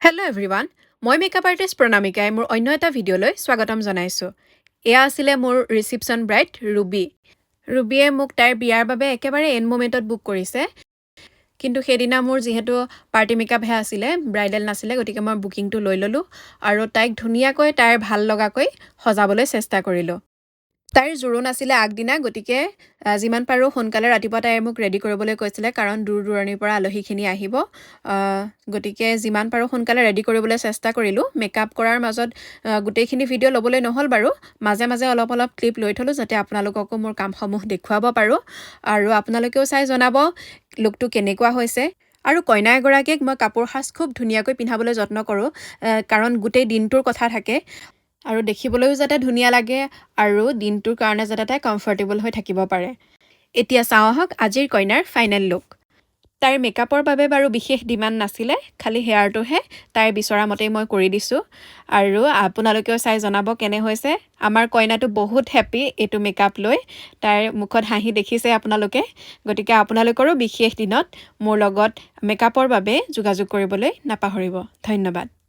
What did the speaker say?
Hello' everyone, মই makeup artist প্ৰণামিকাই মোৰ অন্য এটা ভিডিঅ'লৈ স্বাগতম জনাইছোঁ। এয়া আছিলে মোৰ ৰিচিপশ্যন ব্ৰাইড ৰুবি। ৰুবিয়ে মোক তাইৰ বিয়াৰ বাবে একেবাৰে এণ্ড মমেণ্টত বুক কৰিছে। কিন্তু সেইদিনা মোৰ যিহেতু পাৰ্টি মেকআপহে আছিলে, ব্ৰাইডেল নাছিলে, গতিকে মই বুকিংটো লৈ ল'লোঁ আৰু তাইক ধুনীয়াকৈ তাইৰ ভাল লগাকৈ সজাবলৈ চেষ্টা কৰিলোঁ। তাইৰ জোৰোণ আছিলে আগদিনা, গতিকে যিমান পাৰোঁ সোনকালে ৰাতিপুৱা তাই মোক ৰেডি কৰিবলৈ কৈছিলে, কাৰণ দূৰ দূৰণিৰ পৰা আলহীখিনি আহিব। গতিকে যিমান পাৰোঁ সোনকালে ৰেডি কৰিবলৈ চেষ্টা কৰিলোঁ। মেকআপ কৰাৰ মাজত গোটেইখিনি ভিডিঅ' ল'বলৈ নহ'ল বাৰু, মাজে মাজে অলপ অলপ ক্লিপ লৈ থ'লোঁ, যাতে আপোনালোককো মোৰ কামসমূহ দেখুৱাব পাৰোঁ আৰু আপোনালোকেও চাই জনাব লুকটো কেনেকুৱা হৈছে। আৰু কইনা এগৰাকীক মই কাপোৰ সাজ খুব ধুনীয়াকৈ পিন্ধাবলৈ যত্ন কৰোঁ, কাৰণ গোটেই দিনটোৰ কথা থাকে আৰু দেখিবলৈও যাতে ধুনীয়া লাগে আৰু দিনটোৰ কাৰণে যাতে তাই কমফৰ্টেবল হৈ থাকিব পাৰে। এতিয়া চাওঁ আহক আজিৰ কইনাৰ ফাইনেল লুক। তাইৰ মেকআপৰ বাবে বাৰু বিশেষ ডিমাণ্ড নাছিলে, খালি হেয়াৰটোহে তাইৰ বিচৰা মতেই মই কৰি দিছোঁ আৰু আপোনালোকেও চাই জনাব কেনে হৈছে। আমাৰ কইনাটো বহুত হেপ্পী এইটো মেকআপ লৈ, তাইৰ মুখত হাঁহি দেখিছে আপোনালোকে। গতিকে আপোনালোকৰো বিশেষ দিনত মোৰ লগত মেকআপৰ বাবে যোগাযোগ কৰিবলৈ নাপাহৰিব। ধন্যবাদ।